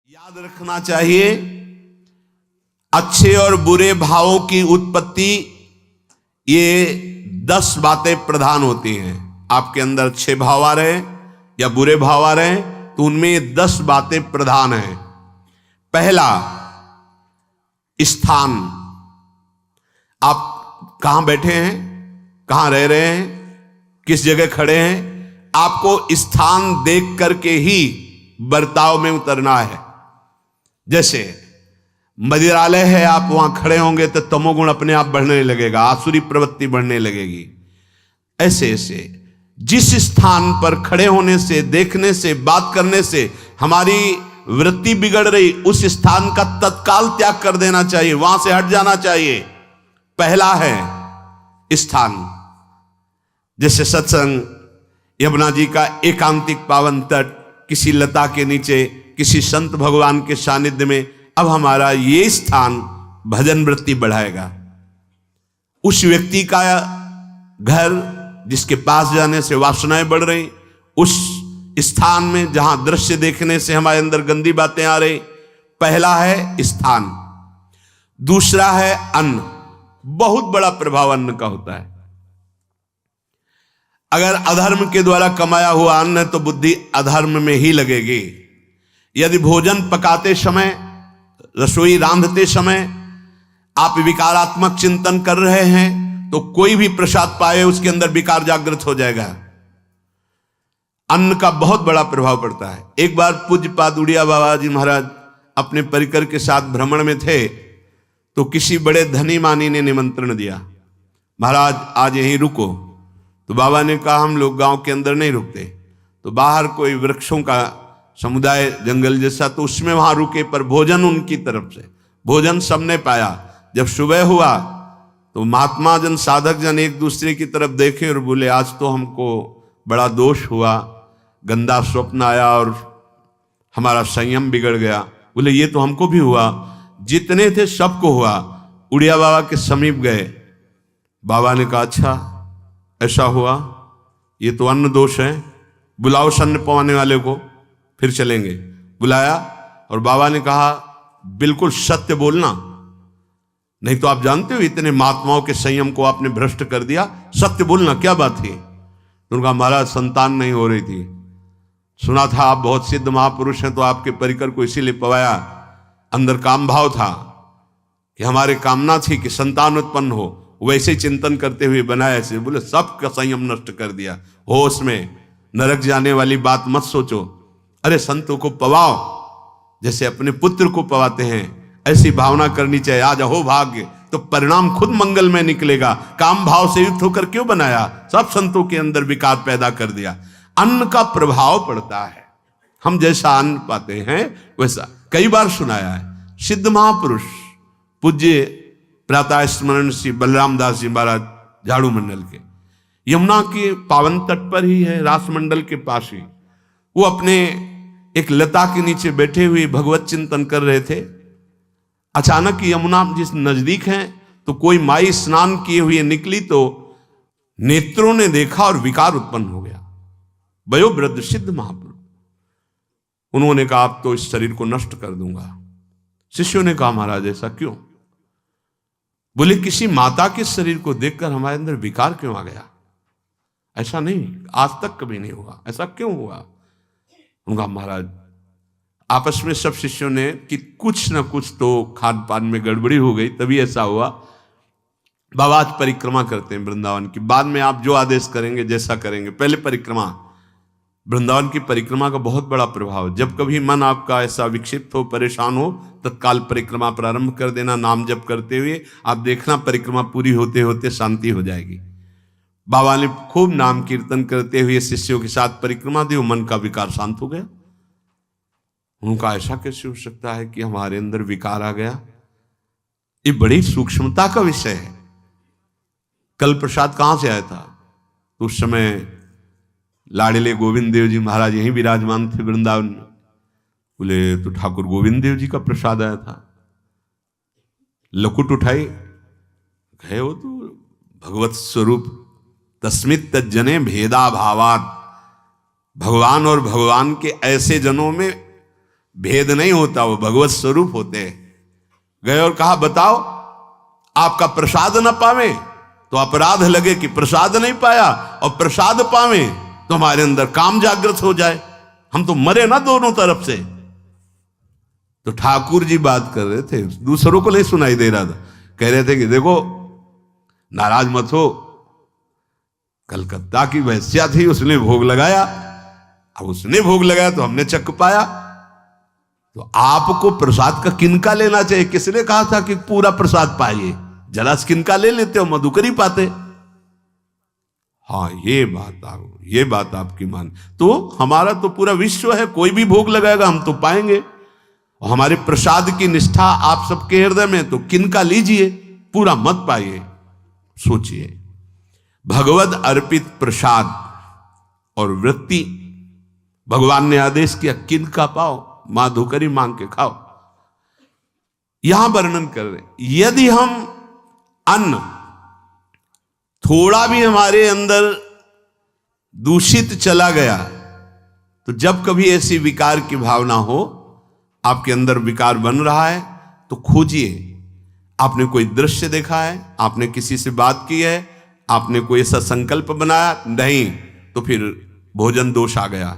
याद रखना चाहिए, अच्छे और बुरे भावों की उत्पत्ति, ये 10 बातें प्रधान होती हैं। आपके अंदर अच्छे भाव आ रहे हैं या बुरे भाव आ रहे हैं तो उनमें ये 10 बातें प्रधान हैं। पहला, स्थान। आप कहां बैठे हैं, कहां रह रहे हैं, किस जगह खड़े हैं, आपको स्थान देख करके ही बर्ताव में उतरना है। जैसे मदिरालय है, आप वहां खड़े होंगे तो तमोगुण अपने आप बढ़ने लगेगा, आसुरी प्रवृत्ति बढ़ने लगेगी। ऐसे ऐसे जिस स्थान पर खड़े होने से, देखने से, बात करने से हमारी वृत्ति बिगड़ रही, उस स्थान का तत्काल त्याग कर देना चाहिए, वहां से हट जाना चाहिए। पहला है स्थान। जैसे सत्संग, यमुना जी का एकांतिक पावन तट, किसी लता के नीचे, किसी संत भगवान के सानिध्य में, अब हमारा ये स्थान भजन वृत्ति बढ़ाएगा। उस व्यक्ति का घर जिसके पास जाने से वासनाएं बढ़ रही, उस स्थान में जहां दृश्य देखने से हमारे अंदर गंदी बातें आ रही, पहला है स्थान। दूसरा है अन्न। बहुत बड़ा प्रभाव अन्न का होता है। अगर अधर्म के द्वारा कमाया हुआ अन्न है तो बुद्धि अधर्म में ही लगेगी। यदि भोजन पकाते समय, रसोई रांधते समय आप विकारात्मक चिंतन कर रहे हैं तो कोई भी प्रसाद पाए उसके अंदर विकार जागृत हो जाएगा। अन्न का बहुत बड़ा प्रभाव पड़ता है। एक बार पूज्य पाद उड़िया बाबा जी महाराज अपने परिकर के साथ भ्रमण में थे तो किसी बड़े धनी मानी ने निमंत्रण दिया, महाराज आज यहीं रुको। तो बाबा ने कहा हम लोग गांव के अंदर नहीं रुकते, तो बाहर कोई वृक्षों का समुदाय, जंगल जैसा, तो उसमें वहां रुके, पर भोजन उनकी तरफ से, भोजन सबने पाया। जब सुबह हुआ तो महात्मा जन, साधक जन एक दूसरे की तरफ देखे और बोले आज तो हमको बड़ा दोष हुआ, गंदा स्वप्न आया और हमारा संयम बिगड़ गया। बोले ये तो हमको भी हुआ, जितने थे सबको हुआ। उड़िया बाबा के समीप गए, बाबा ने कहा अच्छा ऐसा हुआ, ये तो अन्न दोष है, बुलाओ सन्न पवाने वाले को, फिर चलेंगे। बुलाया और बाबा ने कहा बिल्कुल सत्य बोलना, नहीं तो आप जानते हो इतने महात्माओं के संयम को आपने भ्रष्ट कर दिया, सत्य बोलना, क्या बात थी? उनका महाराज संतान नहीं हो रही थी, सुना था आप बहुत सिद्ध महापुरुष हैं तो आपके परिकर को इसीलिए पवाया, अंदर काम भाव था कि हमारे कामना थी कि संतान उत्पन्न हो, वैसे चिंतन करते हुए बनाया से। बोले सबका संयम नष्ट कर दिया, होश में, नरक जाने वाली बात मत सोचो। अरे संतों को पवाओ जैसे अपने पुत्र को पवाते हैं, ऐसी भावना करनी चाहिए। आज हो भाग्य तो परिणाम खुद मंगल में निकलेगा। काम भाव से युक्त होकर क्यों बनाया? सब संतों के अंदर विकार पैदा कर दिया। अन्न का प्रभाव पड़ता है, हम जैसा अन्न पाते हैं वैसा। कई बार सुनाया है, सिद्ध महापुरुष पूज्य प्रातः स्मरण श्री बलराम दास जी महाराज झाड़ू मंडल के, यमुना के पावन तट पर ही है, रास मंडल के पास ही, वो अपने एक लता के नीचे बैठे हुए भगवत चिंतन कर रहे थे। अचानक यमुना जिस नजदीक है तो कोई माई स्नान किए हुए निकली तो नेत्रों ने देखा और विकार उत्पन्न हो गया। वयोवृद्ध सिद्ध महापुरुष, उन्होंने कहा आप तो इस शरीर को नष्ट कर दूंगा। शिष्यों ने कहा महाराज ऐसा क्यों? बोले किसी माता के शरीर को देखकर हमारे अंदर विकार क्यों आ गया? ऐसा नहीं, आज तक कभी नहीं हुआ, ऐसा क्यों हुआ? उनका महाराज आपस में सब शिष्यों ने कि कुछ ना कुछ तो खान पान में गड़बड़ी हो गई तभी ऐसा हुआ। बाबा आज परिक्रमा करते हैं वृंदावन की, बाद में आप जो आदेश करेंगे जैसा करेंगे, पहले परिक्रमा। वृंदावन की परिक्रमा का बहुत बड़ा प्रभाव। जब कभी मन आपका ऐसा विक्षिप्त हो, परेशान हो, तत्काल परिक्रमा प्रारंभ कर देना, नाम जप करते हुए। आप देखना परिक्रमा पूरी होते होते शांति हो जाएगी। बाबा ने खूब नाम कीर्तन करते हुए शिष्यों के साथ परिक्रमा दी, मन का विकार शांत हो गया। उनका ऐसा कैसे हो सकता है कि हमारे अंदर विकार आ गया? ये बड़ी सूक्ष्मता का विषय है। कल प्रसाद कहां से आया था? तो उस समय लाड़िले गोविंद देव जी महाराज यहीं विराजमान थे वृंदावन में। बोले तो ठाकुर गोविंद देव जी का प्रसाद आया था। लकुट उठाई, गए वो तो भगवत स्वरूप तस्मित तज्जने भेदा भावात, भगवान और भगवान के ऐसे जनों में भेद नहीं होता, वो भगवत स्वरूप होते हैं। गए और कहा बताओ आपका प्रसाद न पावे तो अपराध लगे कि प्रसाद नहीं पाया, और प्रसाद पावे तो हमारे अंदर काम जागृत हो जाए, हम तो मरे ना दोनों तरफ से। तो ठाकुर जी बात कर रहे थे, दूसरों को नहीं सुनाई दे रहा था। कह रहे थे कि देखो नाराज मत हो, कलकत्ता की वैश्या थी, उसने भोग लगाया, अब उसने भोग लगाया तो हमने चख पाया, तो आपको प्रसाद का किनका लेना चाहिए? किसने कहा था कि पूरा प्रसाद पाइए? जरा किनका ले लेते हो, मधुकरी पाते। हाँ ये बात आपकी मान, तो हमारा तो पूरा विश्व है, कोई भी भोग लगाएगा हम तो पाएंगे। और हमारे प्रसाद की निष्ठा आप सबके हृदय में, तो किनका लीजिए, पूरा मत पाइए। सोचिए, भगवद अर्पित प्रसाद और वृत्ति भगवान ने आदेश किया किनका पाओ, माधुकरी मांग के खाओ। यहां वर्णन कर रहे यदि हम अन्न थोड़ा भी हमारे अंदर दूषित चला गया, तो जब कभी ऐसी विकार की भावना हो, आपके अंदर विकार बन रहा है, तो खोजिए। आपने कोई दृश्य देखा है, आपने किसी से बात की है, आपने कोई ऐसा संकल्प बनाया नहीं, तो फिर भोजन दोष आ गया,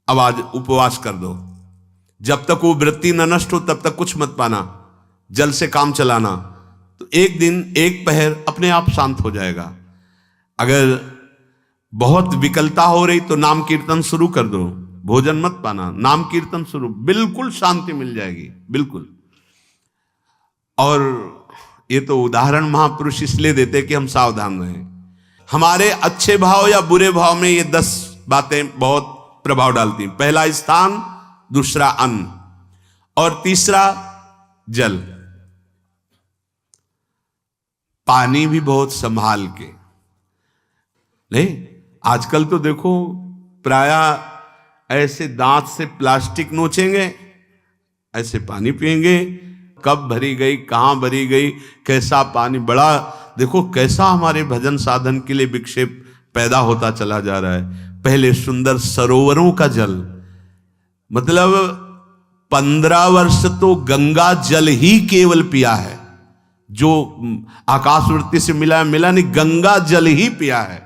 अब आज उपवास कर दो। जब तक वो वृत्ति न नष्ट हो तब तक कुछ मत पाना, जल से काम चलाना, तो एक दिन एक पहर अपने आप शांत हो जाएगा। अगर बहुत विकलता हो रही तो नाम कीर्तन शुरू कर दो, भोजन मत पाना, नाम कीर्तन शुरू, बिल्कुल शांति मिल जाएगी, बिल्कुल। और ये तो उदाहरण महापुरुष इसलिए देते कि हम सावधान रहें। हमारे अच्छे भाव या बुरे भाव में ये 10 बातें बहुत प्रभाव डालती हैं। पहला स्थान, दूसरा अन्न, और तीसरा जल। पानी भी बहुत संभाल के नहीं, आजकल तो देखो प्रायः ऐसे दांत से प्लास्टिक नोचेंगे, ऐसे पानी पिएंगे, कब भरी गई, कहां भरी गई, कैसा पानी, बड़ा देखो कैसा हमारे भजन साधन के लिए विक्षेप पैदा होता चला जा रहा है। पहले सुंदर सरोवरों का जल, मतलब 15 वर्ष तो गंगा जल ही केवल पिया है, जो आकाशवृत्ति से मिला नहीं, गंगा जल ही पिया है।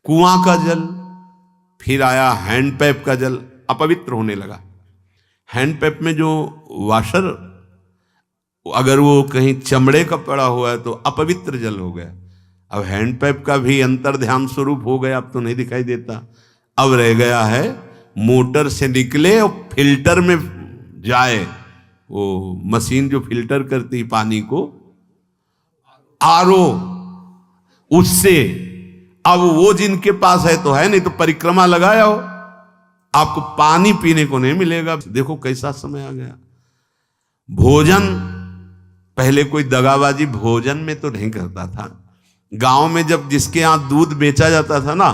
कुआं का जल, फिर आया हैंडपैप का जल, अपवित्र होने लगा। हैंडपैप में जो वाशर, अगर वो कहीं चमड़े का पड़ा हुआ है तो अपवित्र जल हो गया। अब हैंडपैप का भी अंतर ध्यान स्वरूप हो गया, अब तो नहीं दिखाई देता। अब रह गया है मोटर से निकले और फिल्टर में जाए, वो मशीन जो फिल्टर करती पानी को, आरओ, उससे। अब वो जिनके पास है तो है, नहीं तो परिक्रमा लगाया हो, आपको पानी पीने को नहीं मिलेगा। देखो कैसा समय आ गया। भोजन, पहले कोई दगाबाजी भोजन में तो नहीं करता था। गांव में जब जिसके यहां दूध बेचा जाता था ना,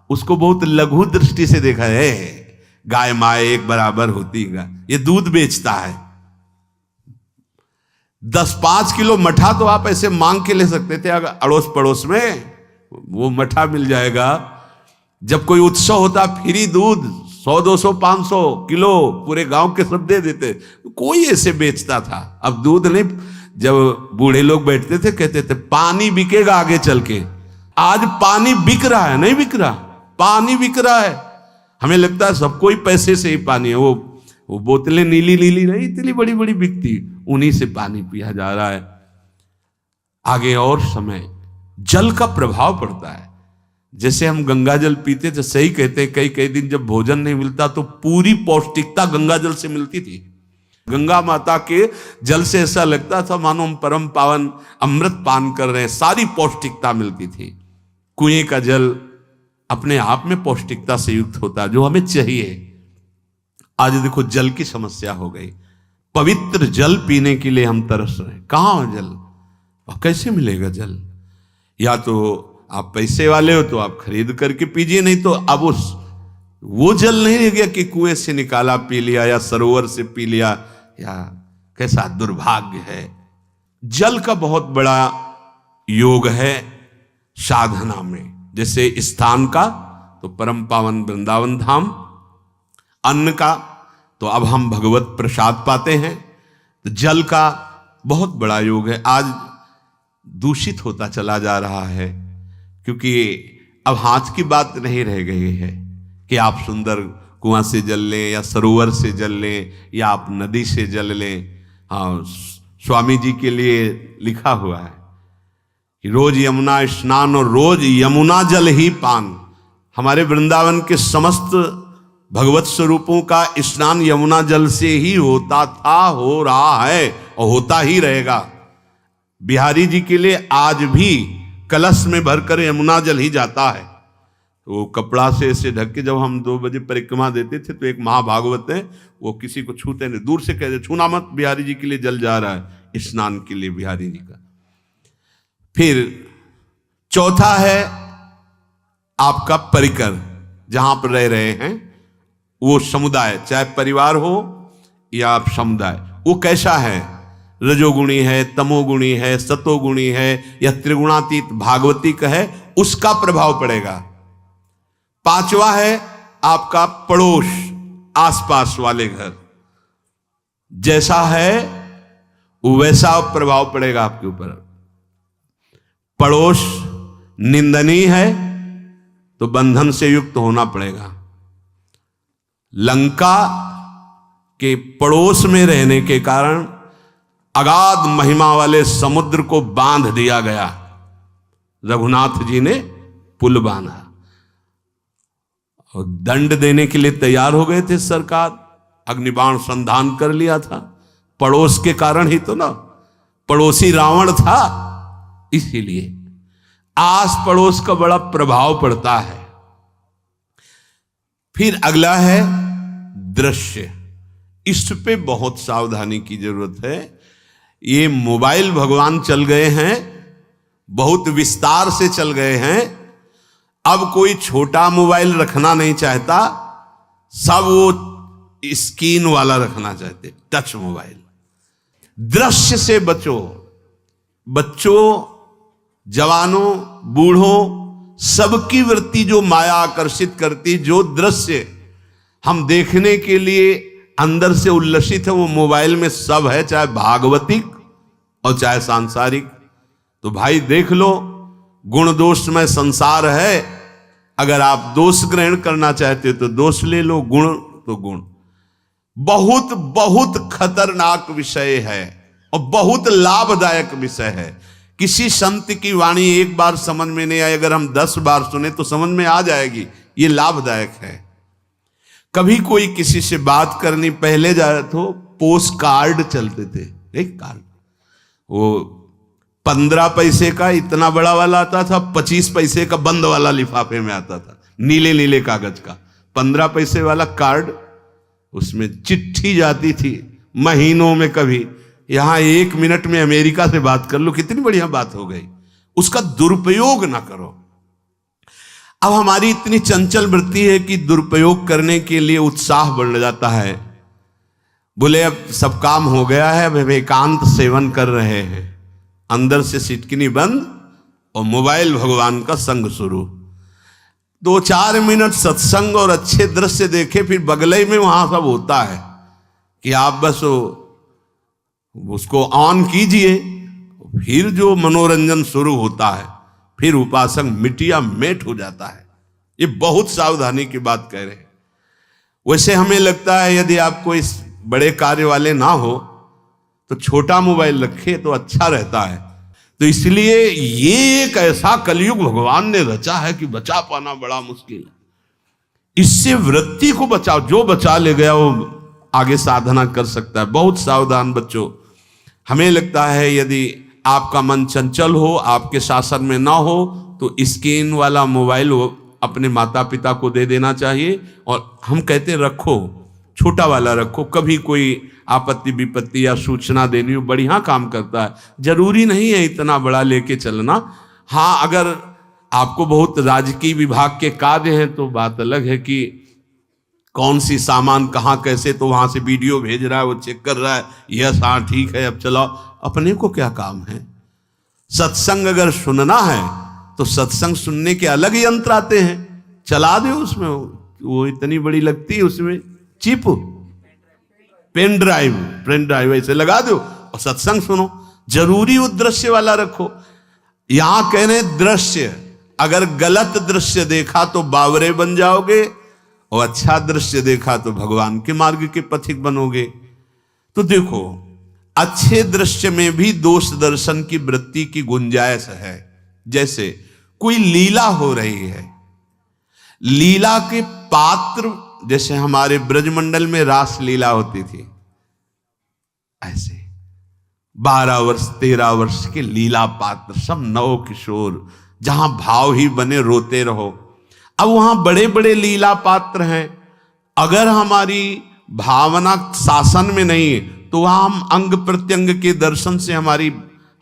उसको बहुत लघु दृष्टि से देखा है, गाय माए एक बराबर होती है, ये दूध बेचता है। 10-5 किलो मठा तो आप ऐसे मांग के ले सकते थे, अगर अड़ोस पड़ोस में वो मठा मिल जाएगा। जब कोई उत्सव होता, फ्री दूध 100, 200, 500 किलो पूरे गांव के सब दे देते, कोई ऐसे बेचता था। अब दूध नहीं, जब बूढ़े लोग बैठते थे कहते थे पानी बिकेगा आगे चल के। आज पानी बिक रहा है, नहीं बिक रहा, पानी बिक रहा है। हमें लगता है सबको ही पैसे से ही पानी है, वो बोतलें नीली नीली नहीं, इतनी बड़ी बड़ी बिकती, उन्हीं से पानी पिया जा रहा है। आगे और समय जल का प्रभाव पड़ता है। जैसे हम गंगा जल पीते थे, सही कहते हैं, कई कई दिन जब भोजन नहीं मिलता तो पूरी पौष्टिकता गंगा जल से मिलती थी। गंगा माता के जल से ऐसा लगता था मानो हम परम पावन अमृत पान कर रहे हैं, सारी पौष्टिकता मिलती थी। कुएं का जल अपने आप में पौष्टिकता से युक्त होता है, जो हमें चाहिए। आज देखो जल की समस्या हो गई, पवित्र जल पीने के लिए हम तरस रहे हैं। कहाँ हो जल, और कैसे मिलेगा जल? या तो आप पैसे वाले हो तो आप खरीद करके पीजिए, नहीं तो अब वो जल नहीं रह गया कि कुएं से निकाला पी लिया या सरोवर से पी लिया, या कैसा दुर्भाग्य है। जल का बहुत बड़ा योग है साधना में। जैसे स्थान का तो परम पावन वृंदावन धाम, अन्न का तो अब हम भगवत प्रसाद पाते हैं, तो जल का बहुत बड़ा योग है। आज दूषित होता चला जा रहा है, क्योंकि अब हाथ की बात नहीं रह गई है कि आप सुंदर कुआं से जल लें या सरोवर से जल लें या आप नदी से जल लें। हाँ, स्वामी जी के लिए लिखा हुआ है कि रोज यमुना स्नान और रोज यमुना जल ही पान। हमारे वृंदावन के समस्त भगवत स्वरूपों का स्नान यमुना जल से ही होता था, हो रहा है और होता ही रहेगा। बिहारी जी के लिए आज भी कलश में भरकर यमुना जल ही जाता है। तो कपड़ा से ऐसे ढक के जब हम 2 बजे परिक्रमा देते थे तो एक महाभागवत है, वो किसी को छूते नहीं, दूर से कहते छूना मत, बिहारी जी के लिए जल जा रहा है स्नान के लिए बिहारी जी का। फिर चौथा है आपका परिकर, जहां पर रह रहे हैं वो समुदाय, चाहे परिवार हो या आप समुदाय, वो कैसा है, रजोगुणी है, तमोगुणी है, सतोगुणी है या त्रिगुणातीत भागवतिक है, उसका प्रभाव पड़ेगा। पांचवा है आपका पड़ोस, आसपास वाले घर, जैसा है वैसा प्रभाव पड़ेगा आपके ऊपर। पड़ोस निंदनीय है तो बंधन से युक्त होना पड़ेगा। लंका के पड़ोस में रहने के कारण अगाध महिमा वाले समुद्र को बांध दिया गया, रघुनाथ जी ने पुल बांधा और दंड देने के लिए तैयार हो गए थे सरकार, अग्निबाण संधान कर लिया था, पड़ोस के कारण ही तो ना, पड़ोसी रावण था, इसीलिए आस पड़ोस का बड़ा प्रभाव पड़ता है। फिर अगला है दृश्य, इस पे बहुत सावधानी की जरूरत है। ये मोबाइल भगवान चल गए हैं, बहुत विस्तार से चल गए हैं, अब कोई छोटा मोबाइल रखना नहीं चाहता, सब वो स्क्रीन वाला रखना चाहते, टच मोबाइल। दृश्य से बचो, बच्चों, जवानों, बूढ़ों, सबकी वृत्ति जो माया आकर्षित करती, जो दृश्य हम देखने के लिए अंदर से उल्लसित है, वो मोबाइल में सब है, चाहे भागवतिक और चाहे सांसारिक। तो भाई देख लो, गुण दोष में संसार है, अगर आप दोष ग्रहण करना चाहते हो तो दोष ले लो, गुण तो गुण। बहुत बहुत खतरनाक विषय है और बहुत लाभदायक विषय है। किसी संत की वाणी एक बार समझ में नहीं आई, अगर हम 10 बार सुने तो समझ में आ जाएगी, ये लाभदायक है। कभी कोई किसी से बात करनी, पहले जाए तो पोस्ट कार्ड चलते थे, एक कार्ड, वो 15 पैसे का इतना बड़ा वाला आता था, 25 पैसे का बंद वाला लिफाफे में आता था, नीले नीले कागज का 15 पैसे वाला कार्ड, उसमें चिट्ठी जाती थी महीनों में। कभी यहां 1 मिनट में अमेरिका से बात कर लो, कितनी बढ़िया बात हो गई। उसका दुरुपयोग ना करो। अब हमारी इतनी चंचल वृत्ति है कि दुरुपयोग करने के लिए उत्साह बढ़ जाता है। बोले अब सब काम हो गया है, अब एकांत सेवन कर रहे हैं, अंदर से सिटकिनी बंद और मोबाइल भगवान का संग शुरू। 2-4 मिनट सत्संग और अच्छे दृश्य देखे, फिर बगले में वहां सब होता है कि आप बस उसको ऑन कीजिए, फिर जो मनोरंजन शुरू होता है, फिर उपासक मिटिया मेट हो जाता है। ये बहुत सावधानी की बात कह रहे हैं। वैसे हमें लगता है यदि आपको इस बड़े कार्य वाले ना हो तो छोटा मोबाइल रखे तो अच्छा रहता है। तो इसलिए ये एक ऐसा कलयुग भगवान ने रचा है कि बचा पाना बड़ा मुश्किल है। इससे वृत्ति को बचाओ, जो बचा ले गया वो आगे साधना कर सकता है। बहुत सावधान बच्चों। हमें लगता है यदि आपका मन चंचल हो, आपके शासन में ना हो, तो स्क्रीन वाला मोबाइल अपने माता पिता को दे देना चाहिए। और हम कहते रखो, छोटा वाला रखो, कभी कोई आपत्ति विपत्ति या सूचना देनी हो, बढ़िया काम करता है। जरूरी नहीं है इतना बड़ा लेके चलना। हाँ, अगर आपको बहुत राजकीय विभाग के कार्य हैं तो बात अलग है कि कौन सी सामान कहाँ कैसे, तो वहां से वीडियो भेज रहा है, वो चेक कर रहा है, यस हाँ ठीक है अब चलाओ। अपने को क्या काम है? सत्संग अगर सुनना है तो सत्संग सुनने के अलग यंत्र आते हैं, चला दो उसमें, वो इतनी बड़ी लगती है, उसमें चिप, पेन ड्राइव ऐसे लगा दो और सत्संग सुनो। जरूरी वो दृश्य वाला रखो। यहां कह रहे दृश्य, अगर गलत दृश्य देखा तो बावरे बन जाओगे और अच्छा दृश्य देखा तो भगवान के मार्ग के पथिक बनोगे। तो देखो, अच्छे दृश्य में भी दोष दर्शन की वृत्ति की गुंजाइश है। जैसे कोई लीला हो रही है, लीला के पात्र, जैसे हमारे ब्रजमंडल में रास लीला होती थी, ऐसे 12 वर्ष 13 वर्ष के लीला पात्र, सब नव किशोर, जहां भाव ही बने रोते रहो। अब वहां बड़े बड़े लीला पात्र हैं, अगर हमारी भावना शासन में नहीं है तो वहां हम अंग प्रत्यंग के दर्शन से हमारी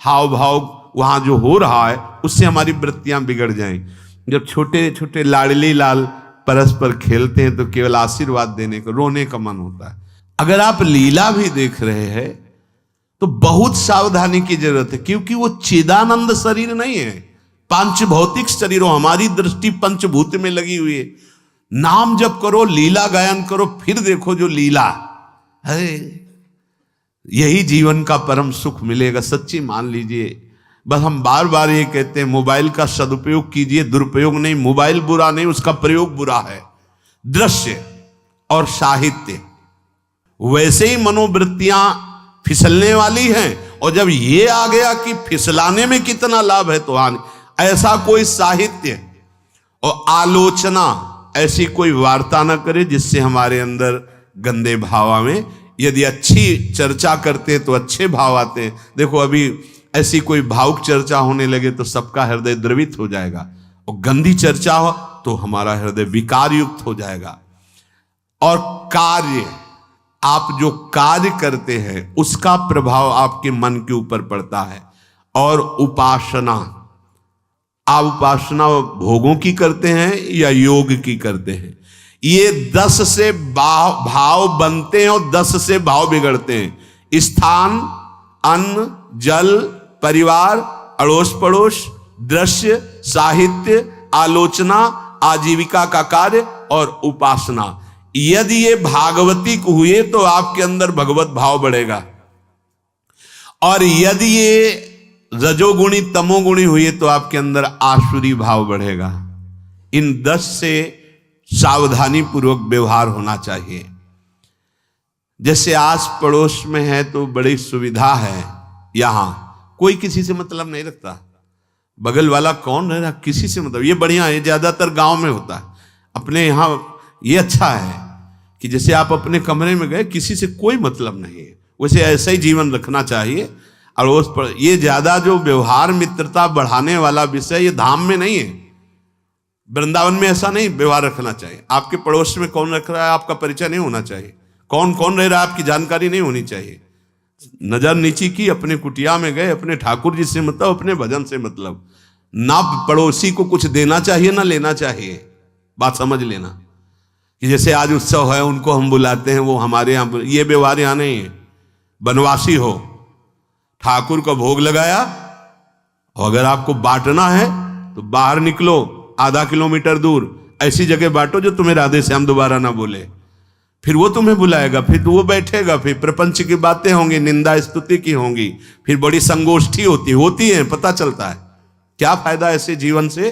हाव भाव वहां जो हो रहा है उससे हमारी वृत्तियां बिगड़ जाएं। जब छोटे छोटे लाडली लाल परस्पर खेलते हैं तो केवल आशीर्वाद देने को, रोने का मन होता है। अगर आप लीला भी देख रहे हैं तो बहुत सावधानी की जरूरत है, क्योंकि वो चिदानंद शरीर नहीं है, पांच भौतिक शरीर। हमारी दृष्टि पंचभूत में लगी हुई है। नाम जप करो, लीला गायन करो, फिर देखो जो लीला है, यही जीवन का परम सुख मिलेगा। सच्ची मान लीजिए। बस हम बार बार ये कहते हैं, मोबाइल का सदुपयोग कीजिए, दुरुपयोग नहीं। मोबाइल बुरा नहीं, उसका प्रयोग बुरा है। दृश्य और साहित्य, वैसे ही मनोवृत्तियां फिसलने वाली हैं, और जब ये आ गया कि फिसलाने में कितना लाभ है तो ऐसा कोई साहित्य और आलोचना, ऐसी कोई वार्ता ना करे जिससे हमारे अंदर गंदे भाव आवे। यदि अच्छी चर्चा करते हैं तो अच्छे भाव आते हैं। देखो, अभी ऐसी कोई भावुक चर्चा होने लगे तो सबका हृदय द्रवित हो जाएगा, और गंदी चर्चा हो तो हमारा हृदय विकार युक्त हो जाएगा। और कार्य, आप जो कार्य करते हैं उसका प्रभाव आपके मन के ऊपर पड़ता है। और उपासना, आप उपासना भोगों की करते हैं या योग की करते हैं, ये 10 से भाव बनते हैं और 10 से भाव बिगड़ते हैं। स्थान, अन्न, जल, परिवार, अड़ोस पड़ोस, दृश्य, साहित्य, आलोचना, आजीविका का कार्य और उपासना। यदि ये भागवतिक हुए तो आपके अंदर भगवत भाव बढ़ेगा, और यदि ये रजोगुणी तमोगुणी हुए तो आपके अंदर आसुरी भाव बढ़ेगा। इन 10 से सावधानी पूर्वक व्यवहार होना चाहिए। जैसे आस पड़ोस में है तो बड़ी सुविधा है, यहां कोई किसी से मतलब नहीं रखता। बगल वाला कौन रह रहा, किसी से मतलब, ये बढ़िया है। ज्यादातर गांव में होता है। अपने यहां ये अच्छा है कि जैसे आप अपने कमरे में गए, किसी से कोई मतलब नहीं है, वैसे ऐसा ही जीवन रखना चाहिए। अड़ोस पर ये ज्यादा जो व्यवहार मित्रता बढ़ाने वाला विषय, ये धाम में नहीं है। वृंदावन में ऐसा नहीं व्यवहार रखना चाहिए। आपके पड़ोस में कौन रख रहा है आपका परिचय नहीं होना चाहिए, कौन कौन रह रहा है आपकी जानकारी नहीं होनी चाहिए। नजर नीची की, अपने कुटिया में गए, अपने ठाकुर जी से मतलब, अपने भजन से मतलब। ना पड़ोसी को कुछ देना चाहिए ना लेना चाहिए। बात समझ लेना कि जैसे आज उत्सव है, उनको हम बुलाते हैं, वो हमारे यहाँ, ये व्यवहार यहाँ नहीं है। बनवासी हो, ठाकुर का भोग लगाया, और अगर आपको बांटना है तो बाहर निकलो, आधा किलोमीटर दूर ऐसी जगह बांटो जो तुम्हें राधे श्याम दोबारा ना बोले। फिर वो तुम्हें बुलाएगा, फिर वो बैठेगा, फिर प्रपंच की बातें होंगी, निंदा स्तुति की होंगी, फिर बड़ी संगोष्ठी होती है, पता चलता है। क्या फायदा ऐसे जीवन से।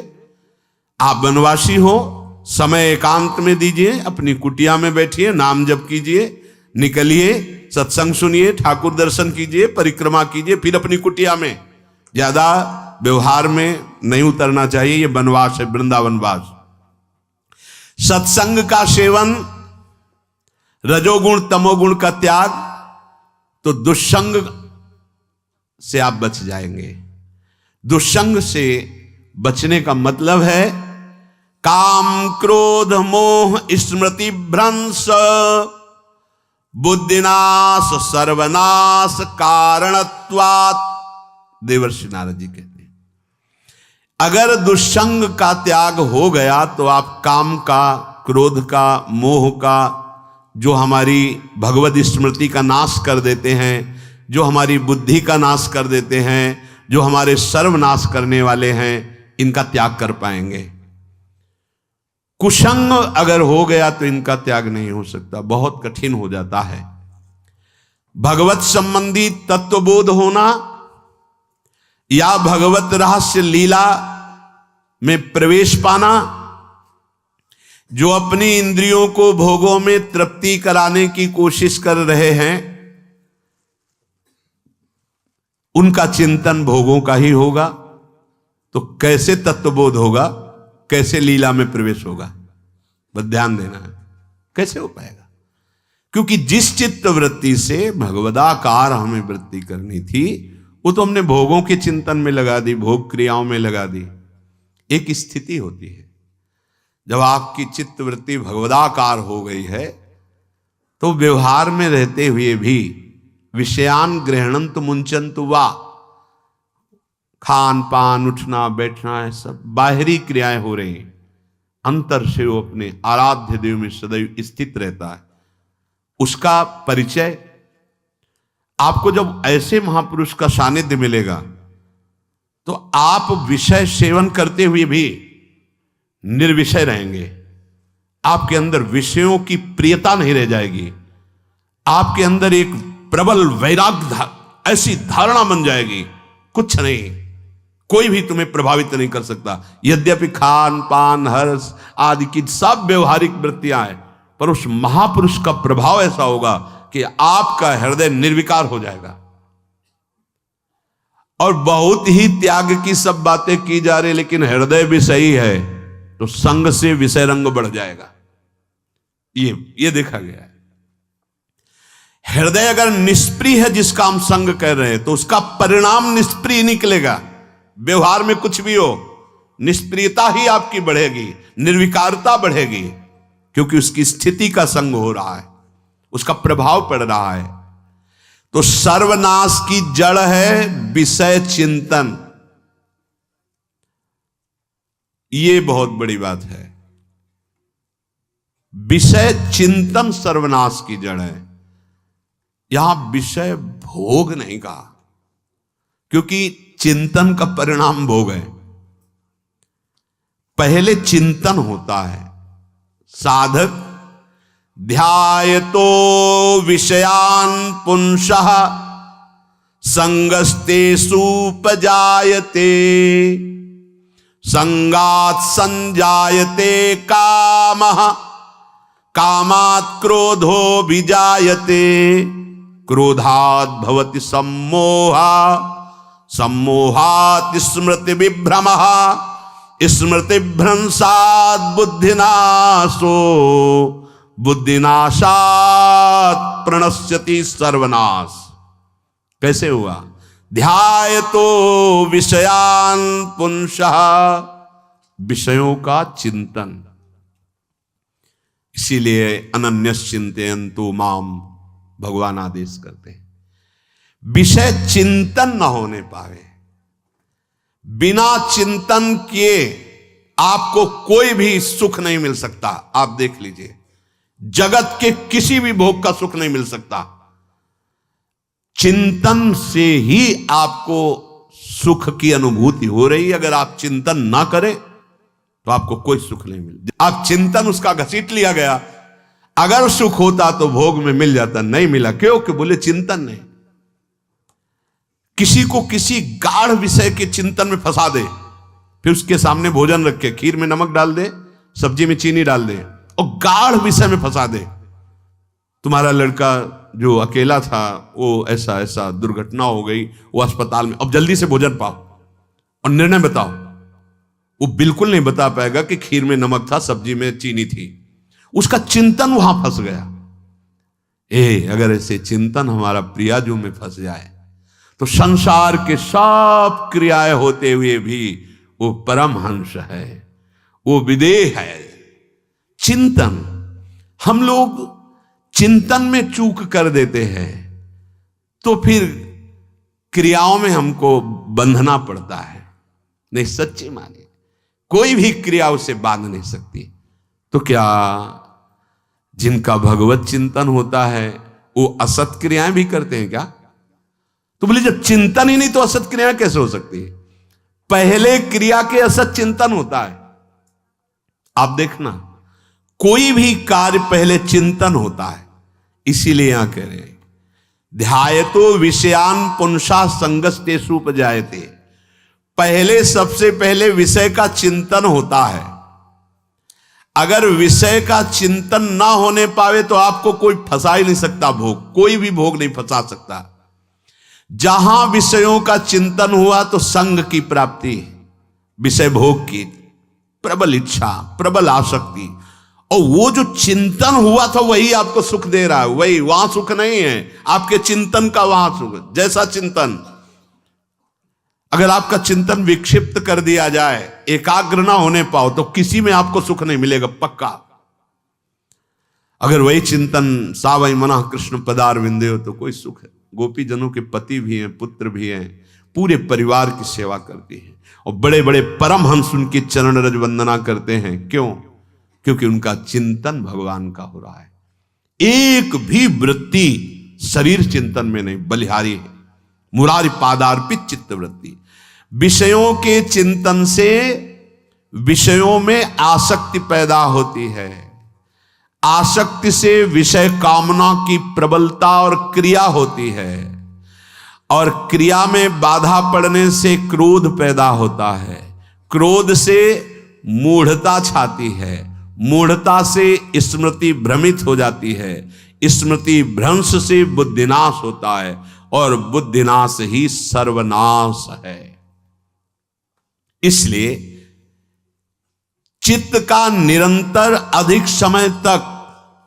आप वनवासी हो, समय एकांत में दीजिए, अपनी कुटिया में बैठिए, नाम जप कीजिए, निकलिए, सत्संग सुनिए, ठाकुर दर्शन कीजिए, परिक्रमा कीजिए, फिर अपनी कुटिया में। ज्यादा व्यवहार में नहीं उतरना चाहिए। ये वनवास है, वृंदावनवास। सत्संग का सेवन, रजोगुण तमोगुण का त्याग, तो दुष्संग से आप बच जाएंगे। दुष्संग से बचने का मतलब है काम क्रोध मोह स्मृति भ्रंश बुद्धिनाश सर्वनाश कारणत्वात्। देवर्षि नारद जी कहते हैं, अगर दुष्संग का त्याग हो गया तो आप काम का, क्रोध का, मोह का, जो हमारी भगवत स्मृति का नाश कर देते हैं, जो हमारी बुद्धि का नाश कर देते हैं, जो हमारे सर्वनाश करने वाले हैं, इनका त्याग कर पाएंगे। कुसंग अगर हो गया तो इनका त्याग नहीं हो सकता, बहुत कठिन हो जाता है। भगवत संबंधी तत्वबोध होना या भगवत रहस्य लीला में प्रवेश पाना, जो अपनी इंद्रियों को भोगों में तृप्ति कराने की कोशिश कर रहे हैं, उनका चिंतन भोगों का ही होगा। तो कैसे तत्वबोध होगा, कैसे लीला में प्रवेश होगा, बस ध्यान देना है, कैसे हो पाएगा? क्योंकि जिस चित्त वृत्ति से भगवदाकार हमें वृत्ति करनी थी, वो तो हमने भोगों के चिंतन में लगा दी, भोग क्रियाओं में लगा दी। एक स्थिति होती है, जब आपकी चित्त वृत्ति भगवदाकार हो गई है, तो व्यवहार में रहते हुए भी विषयान ग्रहणंत मुंचंत वा, खान पान उठना बैठना है, सब बाहरी क्रियाएं हो रही हैं, अंतर से वो अपने आराध्य देव में सदैव स्थित रहता है। उसका परिचय आपको जब ऐसे महापुरुष का सानिध्य मिलेगा, तो आप विषय सेवन करते हुए भी निर्विषय रहेंगे। आपके अंदर विषयों की प्रियता नहीं रह जाएगी, आपके अंदर एक प्रबल वैराग्य ऐसी धारणा बन जाएगी, कुछ नहीं, कोई भी तुम्हें प्रभावित नहीं कर सकता। यद्यपि खान पान हर्ष आदि की सब व्यवहारिक वृत्तियां हैं, पर उस महापुरुष का प्रभाव ऐसा होगा कि आपका हृदय निर्विकार हो जाएगा। और बहुत ही त्याग की सब बातें की जा रही, लेकिन हृदय भी सही है, तो संग से विषय रंग बढ़ जाएगा। ये देखा गया है। हृदय अगर निष्प्रिय है, जिसका हम संग कर रहे हैं, तो उसका परिणाम निष्प्रिय निकलेगा। व्यवहार में कुछ भी हो, निष्प्रियता ही आपकी बढ़ेगी, निर्विकारता बढ़ेगी, क्योंकि उसकी स्थिति का संग हो रहा है, उसका प्रभाव पड़ रहा है। तो सर्वनाश की जड़ है विषय चिंतन। ये बहुत बड़ी बात है। विषय चिंतन सर्वनाश की जड़ है। यहां विषय भोग नहीं कहा, क्योंकि चिंतन का परिणाम भोग है। पहले चिंतन होता है। साधक ध्यायतो विषयान पुंसः संगस्तेषु उपजायते, संगात् संजायते कामः, कामात् क्रोधो विजायते, क्रोधात् भवति सम्मोहः, सम्मोहात् स्मृति विभ्रमः, स्मृति भ्रंशात् बुद्धिनाशो, बुद्धिनाशात् प्रणश्यति सर्वनाश। कैसे हुआ? ध्यायतो विषयान पुंसः, विषयों का चिंतन। इसीलिए अनन्यश्चिन्तयन्तु माम भगवान आदेश करते हैं। विषय चिंतन न होने पावे, बिना चिंतन किए आपको कोई भी सुख नहीं मिल सकता। आप देख लीजिए, जगत के किसी भी भोग का सुख नहीं मिल सकता। चिंतन से ही आपको सुख की अनुभूति हो रही है। अगर आप चिंतन ना करें तो आपको कोई सुख नहीं मिल। आप चिंतन उसका घसीट लिया गया। अगर सुख होता तो भोग में मिल जाता, नहीं मिला। क्यों? कि बोले चिंतन नहीं। किसी को किसी गाढ़ विषय के चिंतन में फंसा दे, फिर उसके सामने भोजन रखे, खीर में नमक डाल दे, सब्जी में चीनी डाल दे और गाढ़ विषय में फंसा दे। तुम्हारा लड़का जो अकेला था, वो ऐसा ऐसा दुर्घटना हो गई, वो अस्पताल में, अब जल्दी से भोजन पाओ और निर्णय बताओ। वो बिल्कुल नहीं बता पाएगा कि खीर में नमक था, सब्जी में चीनी थी। उसका चिंतन वहां फंस गया। अगर ऐसे चिंतन हमारा प्रियाजू में फंस जाए तो संसार के सब क्रियाएं होते हुए भी वो परमहंस है, वो विदेह है। चिंतन, हम लोग चिंतन में चूक कर देते हैं तो फिर क्रियाओं में हमको बंधना पड़ता है। नहीं, सच्ची माने कोई भी क्रिया उसे बांध नहीं सकती। तो क्या जिनका भगवत चिंतन होता है वो असत क्रियाएं भी करते हैं क्या? तो बोले जब चिंतन ही नहीं तो असत क्रियाएं कैसे हो सकती है? पहले क्रिया के असत चिंतन होता है। आप देखना, कोई भी कार्य पहले चिंतन होता है। इसीलिए यहां कह रहे हैं ध्यायतो विषयान पुंसा संगस्तेषु उपजायते। पहले सबसे पहले विषय का चिंतन होता है। अगर विषय का चिंतन ना होने पावे तो आपको कोई फंसा ही नहीं सकता भोग, कोई भी भोग नहीं फंसा सकता। जहां विषयों का चिंतन हुआ तो संग की प्राप्ति, विषय भोग की प्रबल इच्छा, प्रबल आसक्ति, और वो जो चिंतन हुआ था वही आपको सुख दे रहा है। वही, वहां सुख नहीं है, आपके चिंतन का वहां सुख। जैसा चिंतन, अगर आपका चिंतन विक्षिप्त कर दिया जाए, एकाग्र ना होने पाओ, तो किसी में आपको सुख नहीं मिलेगा पक्का। अगर वही चिंतन सावई मना कृष्ण पदार विंदे हो तो कोई सुख है। गोपी जनों के पति भी हैं, पुत्र भी हैं, पूरे परिवार की सेवा करती हैं, और बड़े बड़े परमहंस उनकी चरण रज वंदना करते हैं। क्यों? क्योंकि उनका चिंतन भगवान का हो रहा है। एक भी वृत्ति शरीर चिंतन में नहीं, बलिहारी है। मुरारी पादार्पित चित्त वृत्ति। विषयों के चिंतन से विषयों में आसक्ति पैदा होती है। आसक्ति से विषय कामना की प्रबलता और क्रिया होती है, और क्रिया में बाधा पड़ने से क्रोध पैदा होता है। क्रोध से मूढ़ता छाती है, मूढ़ता से स्मृति भ्रमित हो जाती है, स्मृति भ्रंश से बुद्धिनाश होता है, और बुद्धिनाश ही सर्वनाश है। इसलिए चित्त का निरंतर अधिक समय तक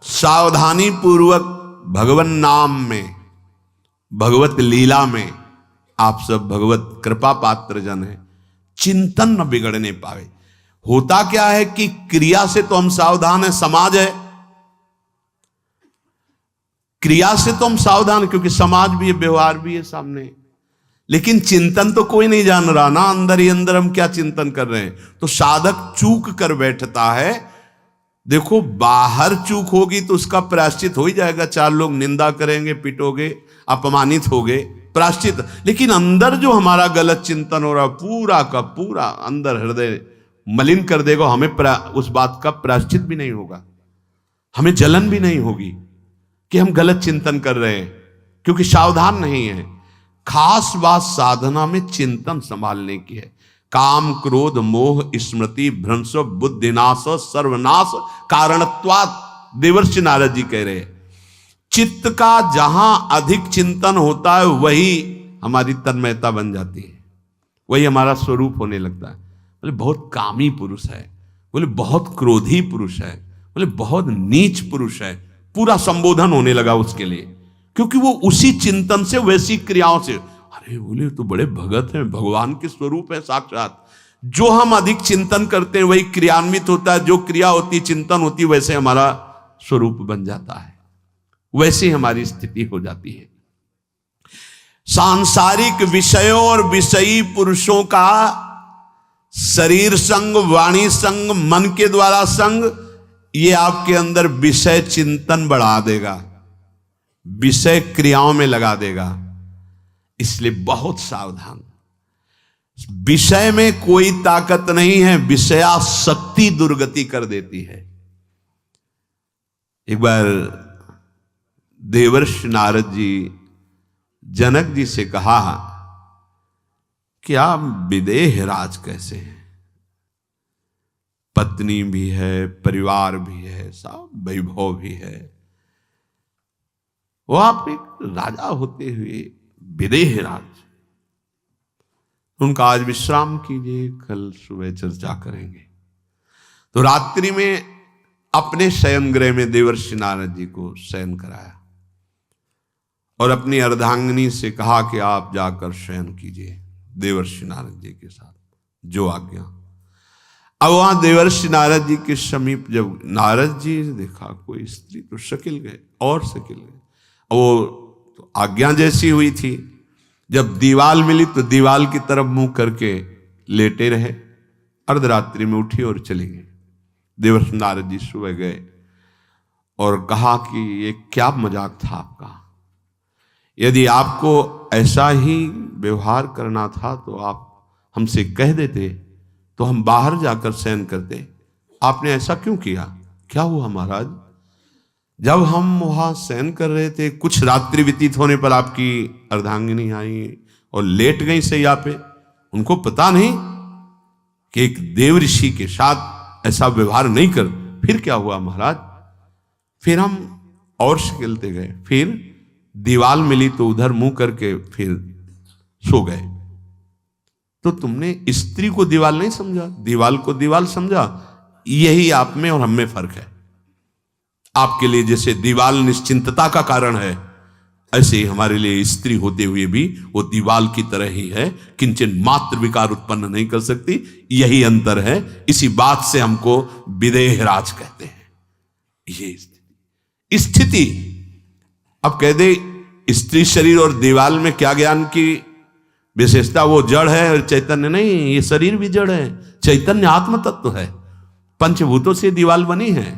सावधानी पूर्वक भगवन नाम में, भगवत लीला में, आप सब भगवत कृपा पात्र जन है, चिंतन न बिगड़ने पावे। होता क्या है कि क्रिया से तो हम सावधान है, समाज है, क्रिया से तो हम सावधान, क्योंकि समाज भी है, व्यवहार भी है सामने, लेकिन चिंतन तो कोई नहीं जान रहा ना, अंदर ही अंदर हम क्या चिंतन कर रहे हैं। तो साधक चूक कर बैठता है। देखो, बाहर चूक होगी तो उसका प्रायश्चित हो ही जाएगा, चार लोग निंदा करेंगे, पिटोगे, अपमानित होगे, प्रायश्चित। लेकिन अंदर जो हमारा गलत चिंतन हो रहा, पूरा का पूरा अंदर हृदय मलिन कर देगा, हमें उस बात का प्रायश्चित भी नहीं होगा, हमें जलन भी नहीं होगी कि हम गलत चिंतन कर रहे हैं, क्योंकि सावधान नहीं है। खास बात साधना में चिंतन संभालने की है। काम क्रोध मोह स्मृति भ्रंश बुद्धिनाश सर्वनाश कारणत्वात्, देवर्षि नारद जी कह रहे हैं। चित्त का जहां अधिक चिंतन होता है वही हमारी तन्मयता बन जाती है, वही हमारा स्वरूप होने लगता है। बोले बहुत कामी पुरुष है, बोले बहुत क्रोधी पुरुष है, बोले बहुत नीच पुरुष है, पूरा संबोधन होने लगा उसके लिए, क्योंकि वो उसी चिंतन से, वैसी क्रियाओं से। अरे बोले तो बड़े भगत हैं, भगवान के स्वरूप है साक्षात। जो हम अधिक चिंतन करते हैं वही क्रियान्वित होता है, जो क्रिया होती, चिंतन होती, वैसे हमारा स्वरूप बन जाता है, वैसे हमारी स्थिति हो जाती है। सांसारिक विषयों और विषयी पुरुषों का शरीर संग, वाणी संग, मन के द्वारा संग, ये आपके अंदर विषय चिंतन बढ़ा देगा, विषय क्रियाओं में लगा देगा। इसलिए बहुत सावधान। विषय में कोई ताकत नहीं है, विषयासक्ति दुर्गति कर देती है। एक बार देवर्षि नारद जी जनक जी से कहा कि आप विदेह राज कैसे हैं, पत्नी भी है, परिवार भी है, सब वैभव भी है, वो आप एक राजा होते हुए विदेह राज। उनका आज विश्राम कीजिए, कल सुबह चर्चा करेंगे। तो रात्रि में अपने शयन गृह में देवर्षि नारद जी को शयन कराया और अपनी अर्धांगिनी से कहा कि आप जाकर शयन कीजिए देवर्षि नारद जी के साथ, जो आज्ञा। अब वहां देवर्षि नारद जी के समीप जब नारद जी ने देखा कोई स्त्री, तो शकिल गए और शकिल गए। वो तो आज्ञा जैसी हुई थी, जब दीवाल मिली तो दीवाल की तरफ मुंह करके लेटे रहे। अर्धरात्रि में उठी और चली गई। देवर्षि नारद जी सुबह गए और कहा कि ये क्या मजाक था आपका, यदि आपको ऐसा ही व्यवहार करना था तो आप हमसे कह देते, तो हम बाहर जाकर शयन करते, आपने ऐसा क्यों किया, क्या हुआ महाराज? जब हम वहां शयन कर रहे थे, कुछ रात्रि व्यतीत होने पर आपकी अर्धांगिनी आई और लेट गई सैया पे। उनको पता नहीं कि एक देव ऋषि के साथ ऐसा व्यवहार नहीं कर। फिर क्या हुआ महाराज? फिर हम और खेलते गए, फिर दीवाल मिली तो उधर मुंह करके फिर सो गए। तो तुमने स्त्री को दीवाल नहीं समझा, दीवाल को दीवाल समझा। यही आप में और हम में फर्क है। आपके लिए जैसे दीवाल निश्चिंतता का कारण है, ऐसे ही हमारे लिए स्त्री होते हुए भी वो दीवाल की तरह ही है, किंचन मात्र विकार उत्पन्न नहीं कर सकती। यही अंतर है। इसी बात से हमको विदेहराज कहते हैं। ये स्थिति अब कह दे, स्त्री शरीर और दीवाल में क्या ज्ञान की विशेषता? वो जड़ है और चैतन्य नहीं। ये शरीर भी जड़ है, चैतन्य आत्म तत्व है। पंचभूतों से दीवाल बनी है।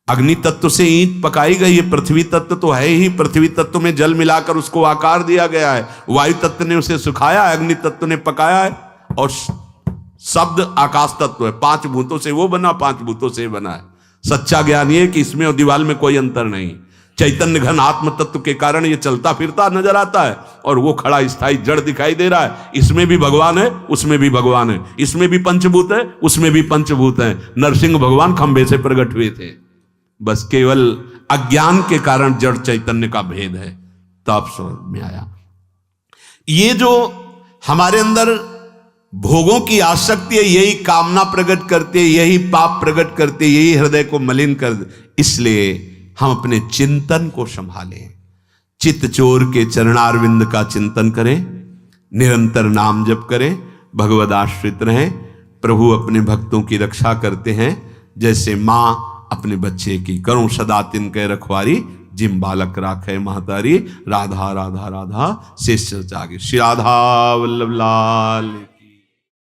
अग्नि तत्व से ईंट पकाई गई है। पृथ्वी तत्व तो है ही, पृथ्वी तत्व में जल मिलाकर उसको आकार दिया गया है। वायु तत्व ने उसे सुखाया है, अग्नि तत्व ने पकाया है, और शब्द आकाश तत्व है। 5 भूतों से वो बना, 5 भूतों से बना है। सच्चा ज्ञान ये कि इसमें और दीवाल में कोई अंतर नहीं। चैतन्य घन आत्म तत्व के कारण ये चलता फिरता नजर आता है, और वो खड़ा स्थायी जड़ दिखाई दे रहा है। इसमें भी भगवान है, उसमें भी भगवान है। इसमें भी पंचभूत है, उसमें भी पंचभूत है। नरसिंह भगवान खंबे से प्रकट हुए थे, बस केवल अज्ञान के कारण जड़ चैतन्य का भेद है। तब समझ में आया। ये जो हमारे अंदर भोगों की आसक्ति है, यही कामना प्रकट करते, यही पाप प्रकट करते, यही हृदय को मलिन कर दे। इसलिए हम अपने चिंतन को संभालें। चित्त चोर के चरणारविंद का चिंतन करें, निरंतर नाम जप करें, भगवद आश्रित रहें। प्रभु अपने भक्तों की रक्षा करते हैं, जैसे मां अपने बच्चे की। करो सदा तिनके रखवारी, जिम बालक राखे महतारी। राधा राधा राधा शेष जागे। श्री राधा वल्लभ लाल।